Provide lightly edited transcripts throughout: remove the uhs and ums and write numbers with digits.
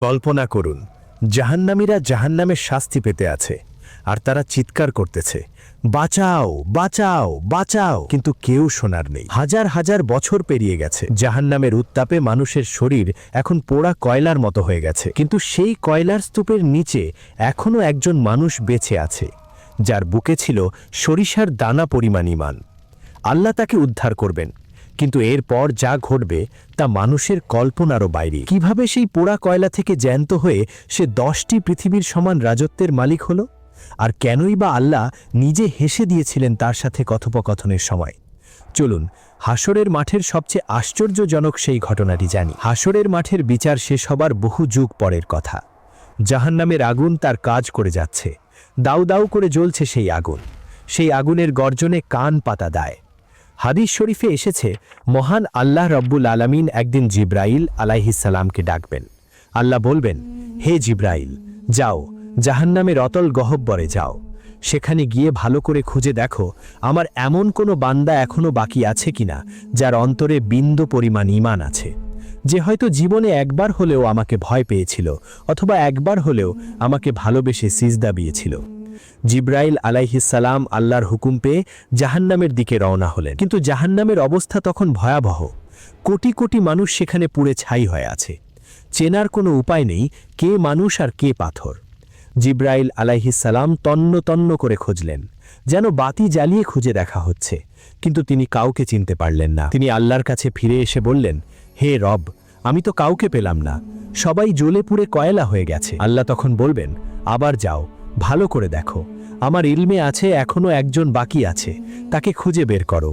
কল্পনা করুন, জাহান্নামীরা জাহান্নামের শাস্তি পেতে আছে, আর তারা চিৎকার করতেছে, বাঁচাও বাঁচাও বাঁচাও, কিন্তু কেউ শোনার নেই। হাজার হাজার বছর পেরিয়ে গেছে, জাহান্নামের উত্তাপে মানুষের শরীর এখন পোড়া কয়লার মতো হয়ে গেছে, কিন্তু সেই কয়লার স্তূপের নিচে এখনও একজন মানুষ বেঁচে আছে, যার বুকে ছিল সরিষার দানা পরিমাণ ঈমান। আল্লাহ তাকে উদ্ধার করবেন, কিন্তু এরপর যা ঘটবে তা মানুষের কল্পনারও বাইরে। কিভাবে সেই পোড়া কয়লা থেকে জ্যান্ত হয়ে সে 10টি পৃথিবীর সমান রাজত্বের মালিক হল? আর কেনই বা আল্লাহ নিজে হেসে দিয়েছিলেন তার সাথে কথোপকথনের সময়? চলুন হাসরের মাঠের সবচেয়ে আশ্চর্যজনক সেই ঘটনাটি জানি। হাসরের মাঠের বিচার শেষ হবার বহু যুগ পরের কথা। জাহান্নামের আগুন তার কাজ করে যাচ্ছে, দাউ দাউ করে জ্বলছে সেই আগুন। সেই আগুনের গর্জনে কান পাতা দেয়। হাদিস শরীফে এসেছে, মহান আল্লাহ রব্বুল আলামিন একদিন জিব্রাইল আলাইহিসসালামকে ডাকবেন। আল্লাহ বলবেন, হে জিব্রাইল, যাও জাহান্নামের অতল গহ্বরে যাও, সেখানে গিয়ে ভালো করে খুঁজে দেখো আমার এমন কোনো বান্দা এখনো বাকি আছে কিনা যার অন্তরে বিন্দু পরিমাণ ঈমান আছে, যে হয়তো জীবনে একবার হলেও আমাকে ভয় পেয়েছিল অথবা একবার হলেও আমাকে ভালোবেসে সিজদা দিয়েছিল। জিব্রাইল আলাইহিসসালাম আল্লাহর হুকুম পেয়ে জাহান্নামের দিকে রওনা হলেন, কিন্তু জাহান্নামের অবস্থা তখন ভয়াবহ। কোটি কোটি মানুষ সেখানে পুড়ে ছাই হয়ে আছে, চেনার কোনো উপায় নেই কে মানুষ আর কে পাথর। জিব্রাইল আলাইহিসসালাম তন্ন তন্ন করে খুঁজলেন, যেন বাতি জ্বালিয়ে খুঁজে দেখা হচ্ছে, কিন্তু তিনি কাউকে চিনতে পারলেন না। তিনি আল্লাহর কাছে ফিরে এসে বললেন, হে রব, আমি তো কাউকে পেলাম না, সবাই জ্বলে পুড়ে কয়লা হয়ে গেছে। আল্লাহ তখন বলবেন, আবার যাও, ভালো করে দেখো, আমার ইলমে আছে এখনো একজন বাকি আছে, তাকে খুঁজে বের করো।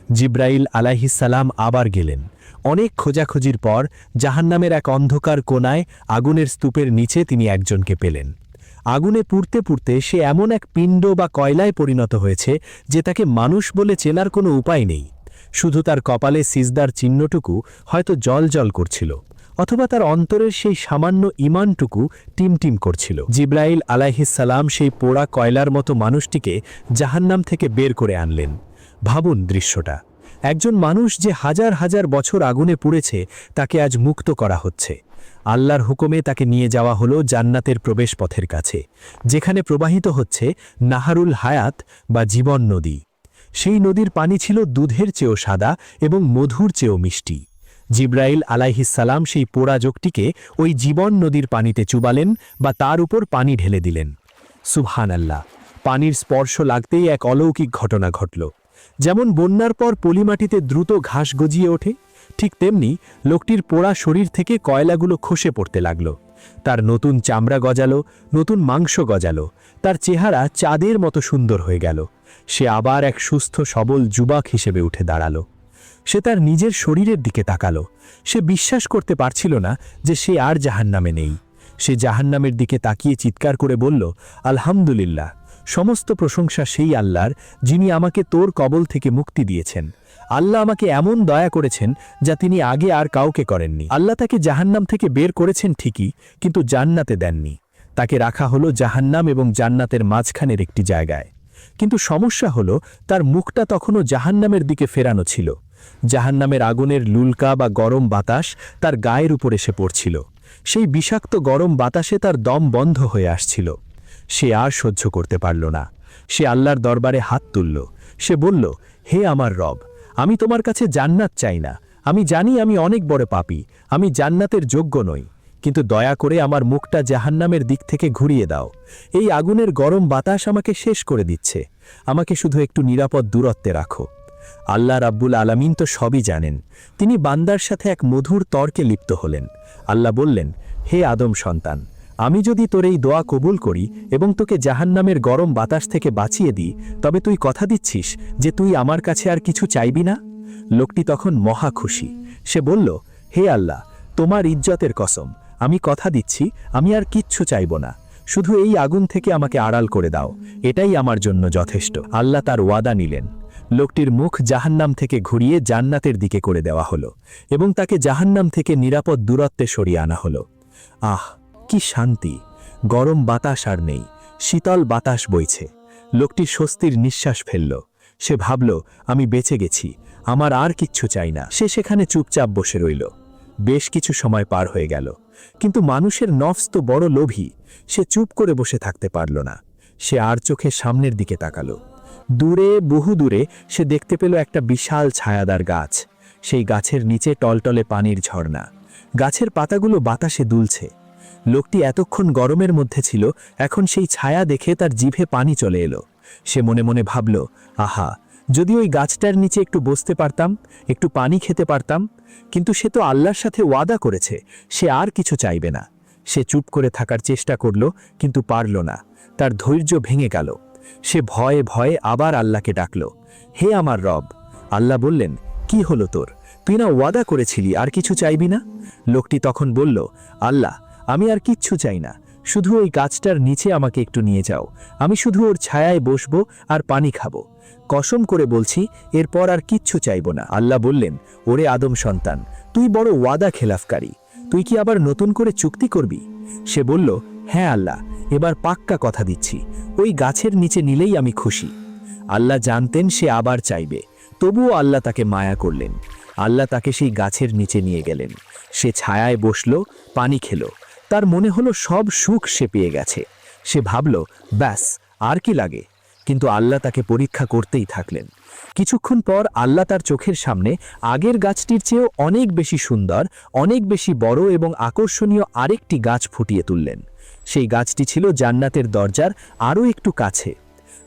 জিব্রাইল আলাইহিসসালাম আবার গেলেন। অনেক খোঁজাখুঁজির পর জাহান্নামের এক অন্ধকার কোণায় আগুনের স্তূপের নিচে তিনি একজনকে পেলেন। আগুনে পুড়তে পুড়তে সে এমন এক পিণ্ড বা কয়লায় পরিণত হয়েছে যে তাকে মানুষ বলে চেনার কোনো উপায় নেই। শুধু তার কপালে সিজদার চিহ্নটুকু হয়তো জল জল করছিল, অথবা তার অন্তরের সেই সামান্য ঈমানটুকু টিমটিম করছিল। জিব্রাইল আলাইহিসসালাম সেই পোড়া কয়লার মতো মানুষটিকে জাহান্নাম থেকে বের করে আনলেন। ভাবুন দৃশ্যটা, একজন মানুষ যে হাজার হাজার বছর আগুনে পুড়েছে তাকে আজ মুক্ত করা হচ্ছে। আল্লাহর হুকুমে তাকে নিয়ে যাওয়া হলো জান্নাতের প্রবেশপথের কাছে, যেখানে প্রবাহিত হচ্ছে নাহারুল হায়াত বা জীবন নদী। সেই নদীর পানি ছিল দুধের চেয়েও সাদা এবং মধুর চেয়েও মিষ্টি। জিব্রাইল আলাইহিসসালাম সেই পোড়া যোগটিকে ওই জীবন নদীর পানিতে চুবালেন বা তার উপর পানি ঢেলে দিলেন। সুবহানাল্লাহ! পানির স্পর্শ লাগতেই এক অলৌকিক ঘটনা ঘটল। যেমন বন্যার পর পলিমাটিতে দ্রুত ঘাস গজিয়ে ওঠে, ঠিক তেমনি লোকটির পোড়া শরীর থেকে কয়লাগুলো খসে পড়তে লাগল। তার নতুন চামড়া গজালো, নতুন মাংস গজালো, তার চেহারা চাঁদের মতো সুন্দর হয়ে গেল। সে আবার এক সুস্থ সবল যুবক হিসেবে উঠে দাঁড়ালো। সে তার নিজের শরীরের দিকে তাকালো। সে বিশ্বাস করতে পারছিল না যে সে আর জাহান্নামে নেই। সে জাহান্নামের দিকে তাকিয়ে চিৎকার করে বলল, আলহামদুলিল্লাহ, সমস্ত প্রশংসা সেই আল্লাহর, যিনি আমাকে তোর কবল থেকে মুক্তি দিয়েছেন। আল্লাহ আমাকে এমন দয়া করেছেন যা তিনি আগে আর কাউকে করেননি। আল্লাহ তাকে জাহান্নাম থেকে বের করেছেন ঠিকই, কিন্তু জান্নাতে দেননি। তাকে রাখা হলো জাহান্নাম এবং জান্নাতের মাঝখানের একটি জায়গায়। কিন্তু সমস্যা হলো তার মুখটা তখনও জাহান্নামের দিকে ফেরানো ছিল। জাহান্নামের আগুনের লুলকা বা গরম বাতাস তার গায়ের উপর এসে পড়ছিল। সেই বিষাক্ত গরম বাতাসে তার দম বন্ধ হয়ে আসছিল। সে আর সহ্য করতে পারল না। সে আল্লাহর দরবারে হাত তুলল। সে বলল, হে আমার রব, আমি তোমার কাছে জান্নাত চাই না। আমি জানি আমি অনেক বড় পাপী, আমি জান্নাতের যোগ্য নই, কিন্তু দয়া করে আমার মুখটা জাহান্নামের দিক থেকে ঘুরিয়ে দাও। এই আগুনের গরম বাতাস আমাকে শেষ করে দিচ্ছে। আমাকে শুধু একটু নিরাপদ দূরত্বে রাখো। আল্লাহ রাব্বুল আলামিন তো সবই জানেন। তিনি বান্দার সাথে এক মধুর তর্কে লিপ্ত হলেন। আল্লাহ বললেন, হে আদম সন্তান, আমি যদি তোর এই দোয়া কবুল করি এবং তোকে জাহান্নামের গরম বাতাস থেকে বাঁচিয়ে দিই, তবে তুই কথা দিচ্ছিস যে তুই আমার কাছে আর কিছু চাইবি না? লোকটি তখন মহা খুশি। সে বলল, হে আল্লাহ, তোমার ইজ্জতের কসম, আমি কথা দিচ্ছি আমি আর কিচ্ছু চাইব না। শুধু এই আগুন থেকে আমাকে আড়াল করে দাও, এটাই আমার জন্য যথেষ্ট। আল্লাহ তার ওয়াদা নিলেন। লোকটির মুখ জাহান্নাম থেকে ঘুরিয়ে জান্নাতের দিকে করে দেওয়া হলো এবং তাকে জাহান্নাম থেকে নিরাপদ দূরত্বে সরিয়ে আনা হলো। আহ, কি শান্তি! গরম বাতাস আর নেই, শীতল বাতাস বইছে। লোকটি স্বস্তির নিঃশ্বাস ফেলল। সে ভাবল, আমি বেঁচে গেছি, আমার আর কিচ্ছু চাই না। সে সেখানে চুপচাপ বসে রইল। বেশ কিছু সময় পার হয়ে গেল, কিন্তু মানুষের নফস তো বড় লোভী, সে চুপ করে বসে থাকতে পারল না। সে আর চোখে সামনের দিকে তাকালো। দূরে, বহু দূরে সে দেখতে পেল একটা বিশাল ছায়াদার গাছ। সেই গাছের নিচে টলটলে পানির ঝর্ণা, গাছের পাতাগুলো বাতাসে দুলছে। লোকটি এতক্ষণ গরমের মধ্যে ছিল, এখন সেই ছায়া দেখে তার জিভে পানি চলে এলো। সে মনে মনে ভাবল, আহা, যদি ওই গাছটার নিচে একটু বসতে পারতাম, একটু পানি খেতে পারতাম। কিন্তু সে তো আল্লাহর সাথে ওয়াদা করেছে, সে আর কিছু চাইবে না। সে চুপ করে থাকার চেষ্টা করল, কিন্তু পারল না। তার ধৈর্য ভেঙে গেল। সে ভয়ে ভয়ে আবার আল্লাহকে ডাকল, হে আমার রব। আল্লাহ বললেন, কি হলো তোর? তুই না ওয়াদা করেছিলি আর কিছু চাইবি না? লোকটি তখন বলল, আল্লাহ, আমি আর কিচ্ছু চাই না, শুধু ওই গাছটার নিচে আমাকে একটু নিয়ে যাও। আমি শুধু ওর ছায়ায় বসবো আর পানি খাবো। কসম করে বলছি, এরপর আর কিচ্ছু চাইব না। আল্লাহ বললেন, ওরে আদম সন্তান, তুই বড় ওয়াদা খেলাফকারী, তুই কি আবার নতুন করে চুক্তি করবি? সে বলল, হ্যাঁ আল্লাহ, এবার পাক্কা কথা দিচ্ছি, ওই গাছের নিচে নিলেই আমি খুশি। আল্লাহ জানতেন সে আবার চাইবে, তবুও আল্লাহ তাকে মায়া করলেন। আল্লাহ তাকে সেই গাছের নিচে নিয়ে গেলেন। সে ছায়ায় বসল, পানি খেল। তার মনে হলো সব সুখ সে পেয়ে গেছে। সে ভাবল, ব্যাস, আর কি লাগে? কিন্তু আল্লাহ তাকে পরীক্ষা করতেই থাকলেন। কিছুক্ষণ পর আল্লাহ তার চোখের সামনে আগের গাছটির চেয়েও অনেক বেশি সুন্দর, অনেক বেশি বড় এবং আকর্ষণীয় আরেকটি গাছ ফুটিয়ে তুললেন। সেই গাছটি ছিল জান্নাতের দরজার আরও একটু কাছে।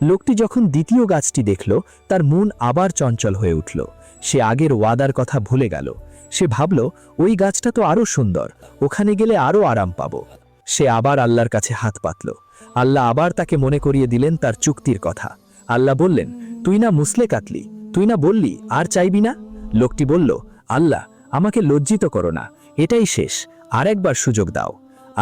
লোকটি যখন দ্বিতীয় গাছটি দেখল, তার মন আবার চঞ্চল হয়ে উঠল। সে আগের ওয়াদার কথা ভুলে গেল। সে ভাবল, ওই গাছটা তো আরও সুন্দর, ওখানে গেলে আরও আরাম পাব। সে আবার আল্লাহর কাছে হাত পাতল। আল্লাহ আবার তাকে মনে করিয়ে দিলেন তার চুক্তির কথা। আল্লাহ বললেন, তুই না মুসলে কাতলি, তুই না বললি আর চাইবি না? লোকটি বলল, আল্লাহ, আমাকে লজ্জিত করো না, এটাই শেষ, আর একবার সুযোগ দাও।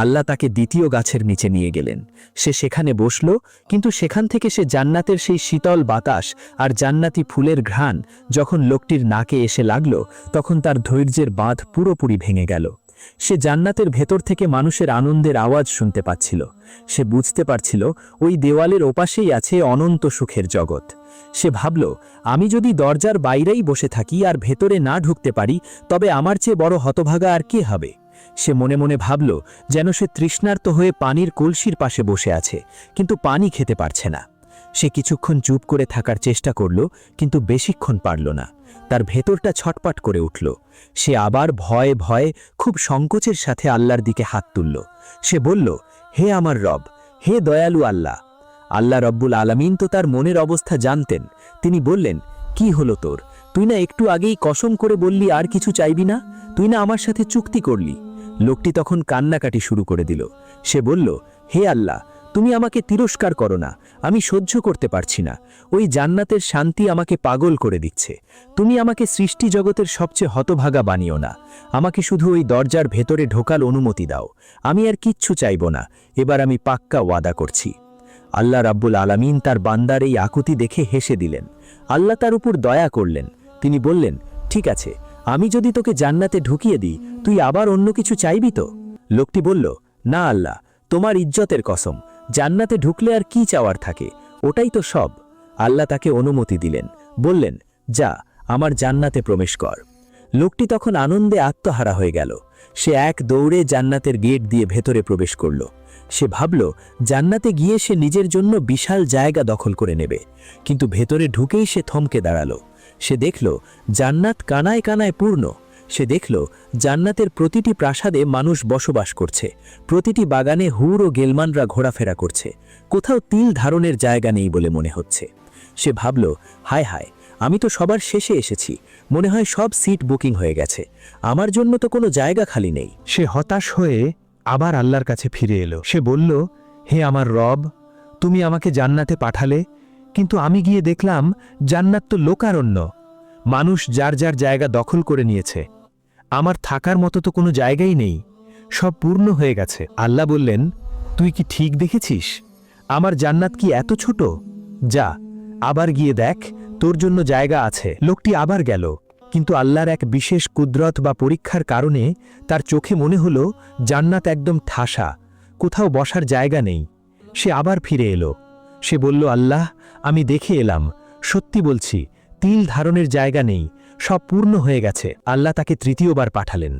আল্লাহ তাকে দ্বিতীয় গাছের নিচে নিয়ে গেলেন। সে সেখানে বসল, কিন্তু সেখান থেকে সে জান্নাতের সেই শীতল বাতাস আর জান্নাতি ফুলের ঘ্রাণ যখন লোকটির নাকে এসে লাগল, তখন তার ধৈর্যের বাঁধ পুরোপুরি ভেঙে গেল। সে জান্নাতের ভেতর থেকে মানুষের আনন্দের আওয়াজ শুনতে পাচ্ছিল। সে বুঝতে পারছিল ওই দেওয়ালের ওপাশেই আছে অনন্ত সুখের জগৎ। সে ভাবল, আমি যদি দরজার বাইরেই বসে থাকি আর ভেতরে না ঢুকতে পারি, তবে আমার চেয়ে বড় হতভাগা আর কে হবে? সে মনে মনে ভাবল, যেন সে তৃষ্ণার্ত হয়ে পানির কলসির পাশে বসে আছে, কিন্তু পানি খেতে পারছে না। সে কিছুক্ষণ চুপ করে থাকার চেষ্টা করল, কিন্তু বেশিক্ষণ পারল না। তার ভেতরটা ছটপট করে উঠল। সে আবার ভয়ে ভয়ে খুব সংকোচের সাথে আল্লাহর দিকে হাত তুলল। সে বলল, হে আমার রব, হে দয়ালু আল্লাহ। আল্লাহ রব্বুল আলামিন তো তার মনের অবস্থা জানতেন। তিনি বললেন, কি হলো তোর? তুই না একটু আগেই কসম করে বললি আর কিছু চাইবি না? তুই না আমার সাথে চুক্তি করলি? লোকটি তখন কান্নাকাটি শুরু করে দিল। সে বলল, হে আল্লাহ, তুমি আমাকে তিরস্কার করো না, আমি সহ্য করতে পারছি না। ওই জান্নাতের শান্তি আমাকে পাগল করে দিচ্ছে। তুমি আমাকে সৃষ্টি জগতের সবচেয়ে হতভাগা বানিও না। আমাকে শুধু ওই দরজার ভেতরে ঢোকার অনুমতি দাও। আমি আর কিচ্ছু চাইব না, এবার আমি পাক্কা ওয়াদা করছি। আল্লাহ রাব্বুল আলামিন তার বান্দার এই আকুতি দেখে হেসে দিলেন। আল্লাহ তার উপর দয়া করলেন। তিনি বললেন, ঠিক আছে, আমি যদি তোকে জান্নাতে ঢুকিয়ে দিই, তুই আবার অন্য কিছু চাইবি তো? লোকটি বলল, না আল্লাহ, তোমার ইজ্জতের কসম, জান্নাতে ঢুকলে আর কি চাওয়ার থাকে, ওটাই তো সব। আল্লাহ তাকে অনুমতি দিলেন, বললেন, যা, আমার জান্নাতে প্রবেশ কর। লোকটি তখন আনন্দে আত্মহারা হয়ে গেল। সে এক দৌড়ে জান্নাতের গেট দিয়ে ভেতরে প্রবেশ করল। সে ভাবল, জান্নাতে গিয়ে সে নিজের জন্য বিশাল জায়গা দখল করে নেবে। কিন্তু ভেতরে ঢুকেই সে থমকে দাঁড়ালো। সে দেখল জান্নাত কানায় কানায় পূর্ণ। সে দেখল জান্নাতের প্রতিটি প্রাসাদে মানুষ বসবাস করছে, প্রতিটি বাগানে হুর ও গেলমানরা ঘোরাফেরা করছে। কোথাও তিল ধারণের জায়গা নেই বলে মনে হচ্ছে। সে ভাবল, হায় হায়, আমি তো সবার শেষে এসেছি, মনে হয় সব সিট বুকিং হয়ে গেছে, আমার জন্য তো কোনো জায়গা খালি নেই। সে হতাশ হয়ে আবার আল্লাহর কাছে ফিরে এলো। সে বলল, হে আমার রব, তুমি আমাকে জান্নাতে পাঠালে, কিন্তু আমি গিয়ে দেখলাম জান্নাত তো লোকারণ্য, মানুষ যার যার জায়গা দখল করে নিয়েছে। আমার থাকার মতো তো কোনো জায়গাই নেই, সব পূর্ণ হয়ে গেছে। আল্লাহ বললেন, তুই কি ঠিক দেখেছিস? আমার জান্নাত কি এত ছোট? যা, আবার গিয়ে দেখ, তোর জন্য জায়গা আছে। লোকটি আবার গেল, কিন্তু আল্লাহর এক বিশেষ কুদরত বা পরীক্ষার কারণে তার চোখে মনে হলো জান্নাত একদম ঠাসা, কোথাও বসার জায়গা নেই। সে আবার ফিরে এলো। সে বলল, আল্লাহ, আমি দেখে এলাম, সত্যি বলছি, তিল ধারণের জায়গা নেই, সব পূর্ণ হয়ে গেছে। আল্লাহ তাকে তৃতীয়বার পাঠালেন।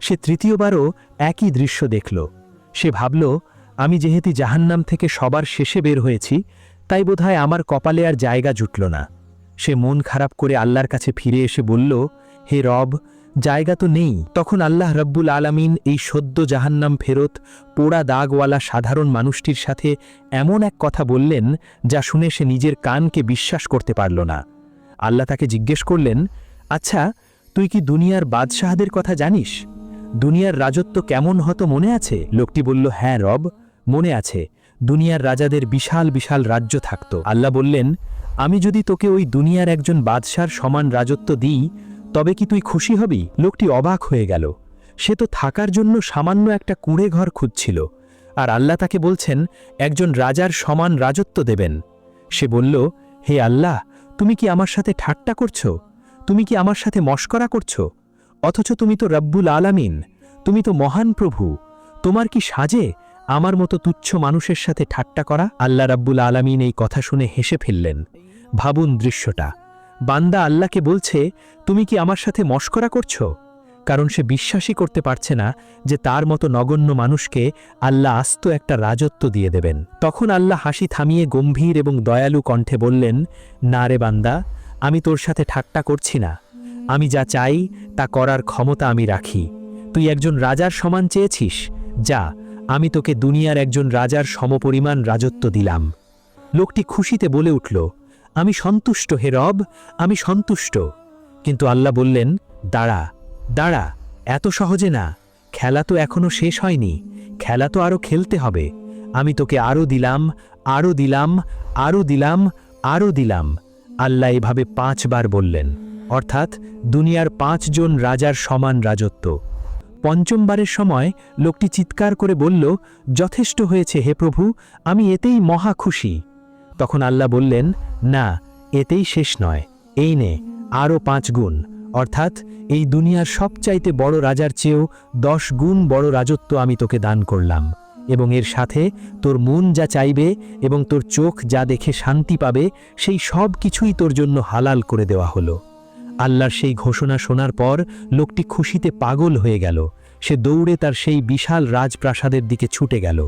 সে তৃতীয়বারও একই দৃশ্য দেখল। সে ভাবল, আমি যেহেতু জাহান্নাম থেকে সবার শেষে বের হয়েছি, তাই বোধহয় আমার কপালে আর জায়গা জুটল না। সে মন খারাপ করে আল্লাহর কাছে ফিরে এসে বলল, হে রব, জায়গা তো নেই। তখন আল্লাহ রব্বুল আলামিন এই সদ্য জাহান্নাম ফেরত পোড়া দাগওয়ালা সাধারণ মানুষটির সাথে এমন এক কথা বললেন, যা শুনে সে নিজের কানকে বিশ্বাস করতে পারল না। আল্লাহ তাকে জিজ্ঞেস করলেন, আচ্ছা, তুই কি দুনিয়ার বাদশাহদের কথা জানিস? দুনিয়ার রাজত্ব কেমন হতো মনে আছে? লোকটি বলল, হ্যাঁ রব, মনে আছে। দুনিয়ার রাজাদের বিশাল বিশাল রাজ্য থাকত। আল্লাহ বললেন, আমি যদি তোকে ওই দুনিয়ার একজন বাদশার সমান রাজত্ব দিই, তবে কি তুই খুশি হবি? লোকটি অবাক হয়ে গেল। সে তো থাকার জন্য সামান্য একটা কুঁড়ে ঘর খুঁজছিল, আর আল্লাহ তাকে বলছেন একজন রাজার সমান রাজত্ব দেবেন। সে বলল, হে আল্লাহ, তুমি কি আমার সাথে ঠাট্টা করছো? তুমি কি আমার সাথে মশকরা করছো? অথচ তুমি তো রব্বুল আলামিন, তুমি তো মহান প্রভু। তোমার কি সাজে আমার মতো তুচ্ছ মানুষের সাথে ঠাট্টা করা? আল্লাহ রব্বুল আলামিন এই কথা শুনে হেসে ফেললেন। ভাবুন দৃশ্যটা, বান্দা আল্লাহকে বলছে, তুমি কি আমার সাথে মশকরা করছো? কারণ সে বিশ্বাসই করতে পারছে না যে তার মতো নগণ্য মানুষকে আল্লাহ আস্ত একটা রাজত্ব দিয়ে দেবেন। তখন আল্লাহ হাসি থামিয়ে গম্ভীর এবং দয়ালু কণ্ঠে বললেন, না রে বান্দা, আমি তোর সাথে ঠাট্টা করছি না। আমি যা চাই তা করার ক্ষমতা আমি রাখি। তুই একজন রাজার সমান চেয়েছিস, যা, আমি তোকে দুনিয়ার একজন রাজার সমপরিমাণ রাজত্ব দিলাম। লোকটি খুশিতে বলে উঠল, আমি সন্তুষ্ট হে রব, আমি সন্তুষ্ট। কিন্তু আল্লাহ বললেন, দাঁড়া দাঁড়া, এত সহজে না, খেলা তো এখনো শেষ হয়নি, খেলা তো আরও খেলতে হবে। আমি তোকে আরও দিলাম, আরও দিলাম, আরও দিলাম, আরও দিলাম। আল্লাহ এভাবে 5 বার বললেন, অর্থাৎ দুনিয়ার 5 জন রাজার সমান রাজত্ব। পঞ্চমবারের সময় লোকটি চিৎকার করে বলল, যথেষ্ট হয়েছে হে প্রভু, আমি এতেই মহা খুশি। তখন আল্লাহ বললেন, না, এতেই শেষ নয়, এই নে আরও 5 গুণ, অর্থাৎ এই দুনিয়ার সবচাইতে বড় রাজার চেয়েও 10 গুণ বড় রাজত্ব আমি তোকে দান করলাম, এবং এর সাথে তোর মন যা চাইবে এবং তোর চোখ যা দেখে শান্তি পাবে, সেই সব কিছুই তোর জন্য হালাল করে দেওয়া হলো। আল্লাহর সেই ঘোষণা শোনার পর লোকটি খুশিতে পাগল হয়ে গেল। সে দৌড়ে তার সেই বিশাল রাজপ্রাসাদের দিকে ছুটে গেল।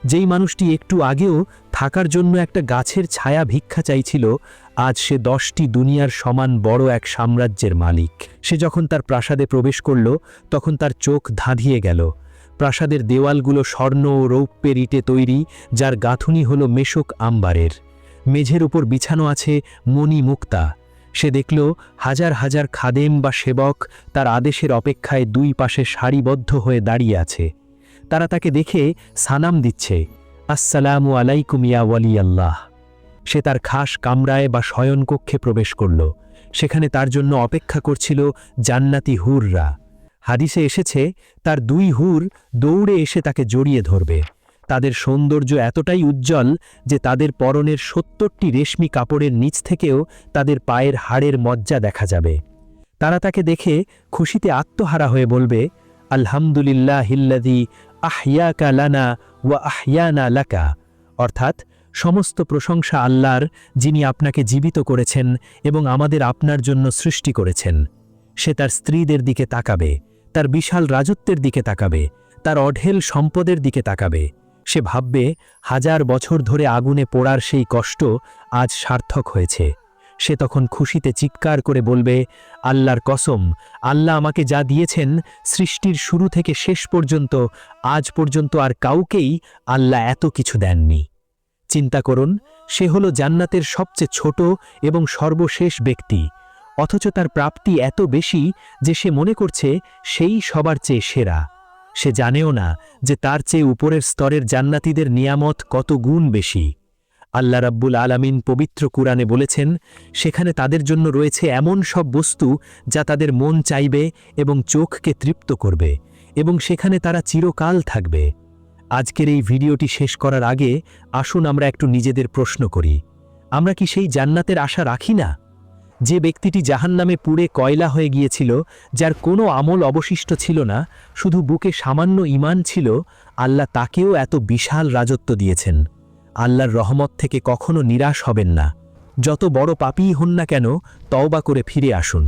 যেই মানুষটি একটু আগেও থাকার জন্য একটা গাছের ছায়া ভিক্ষা চাইছিল, আজ সে 10টি দুনিয়ার সমান বড় এক সাম্রাজ্যের মালিক। সে যখন তার প্রাসাদে প্রবেশ করল, তখন তার চোখ ধাঁধিয়ে গেল। প্রাসাদের দেওয়ালগুলো স্বর্ণ ও রৌপ্যের ইটে তৈরি, যার গাঁথুনি হল মেশক আম্বারের। মেঝের উপর বিছানো আছে মণি মুক্তা। সে দেখল হাজার হাজার খাদেম বা সেবক তার আদেশের অপেক্ষায় 2 পাশে সারিবদ্ধ হয়ে দাঁড়িয়ে আছে। তারা তাকে দেখে সালাম দিচ্ছে, আসসালামু আলাইকুম ইয়া ওয়ালি আল্লাহ। সে তার খাস কামরায় বা শয়নকক্ষে প্রবেশ করল। সেখানে তার জন্য অপেক্ষা করছিল জান্নাতি হুররা। হাদিসে এসেছে, তার 2 হুর দৌড়ে এসে তাকে জড়িয়ে ধরবে। তাদের সৌন্দর্য এতটাই উজ্জ্বল যে তাদের পরনের 70টি রেশমি কাপড়ের নিচ থেকেও তাদের পায়ের হাড়ের মজ্জা দেখা যাবে। তারা তাকে দেখে খুশিতে আত্মহারা হয়ে বলবে, আলহামদুলিল্লাহিল্লাযী আহইয়াকা লানা ওয়া আহইয়ানা লাকা, অর্থাৎ সমস্ত প্রশংসা আল্লাহর, যিনি আপনাকে জীবিত করেছেন এবং আমাদের আপনার জন্য সৃষ্টি করেছেন। সে তার স্ত্রীদের দিকে তাকাবে, তার বিশাল রাজত্বের দিকে তাকাবে, তার অঢেল সম্পদের দিকে তাকাবে। সে ভাববে, 1000 বছর ধরে আগুনে পোড়ার সেই কষ্ট আজ সার্থক হয়েছে। সে তখন খুশিতে চিৎকার করে বলবে, আল্লাহর কসম, আল্লাহ আমাকে যা দিয়েছেন, সৃষ্টির শুরু থেকে শেষ পর্যন্ত আজ পর্যন্ত আর কাউকেই আল্লাহ এত কিছু দেননি। চিন্তা করুন, সে হলো জান্নাতের সবচেয়ে ছোট এবং সর্বশেষ ব্যক্তি, অথচ তার প্রাপ্তি এত বেশি যে সে মনে করছে সেই সবার চেয়ে সেরা। সে জানেও না যে তার চেয়ে উপরের স্তরের জান্নাতীদের নিয়ামত কত গুণ বেশি। আল্লাহ রাব্বুল আলামিন পবিত্র কুরআনে বলেছেন, সেখানে তাদের জন্য রয়েছে এমন সব বস্তু যা তাদের মন চাইবে এবং চোখকে তৃপ্ত করবে, এবং সেখানে তারা চিরকাল থাকবে। আজকের এই ভিডিওটি শেষ করার আগে আসুন আমরা একটু নিজেদের প্রশ্ন করি, আমরা কি সেই জান্নাতের আশা রাখি না? যে ব্যক্তিটি জাহান্নামে পুড়ে কয়লা হয়ে গিয়েছিল, যার কোনো আমল অবশিষ্ট ছিল না, শুধু বুকে সামান্য ঈমান ছিল, আল্লাহ তাকেও এত বিশাল রাজত্ব দিয়েছেন। আল্লাহর রহমত থেকে কখনো নিরাশ হবেন না। যত বড় পাপীই হন না কেন, তওবা করে ফিরে আসুন।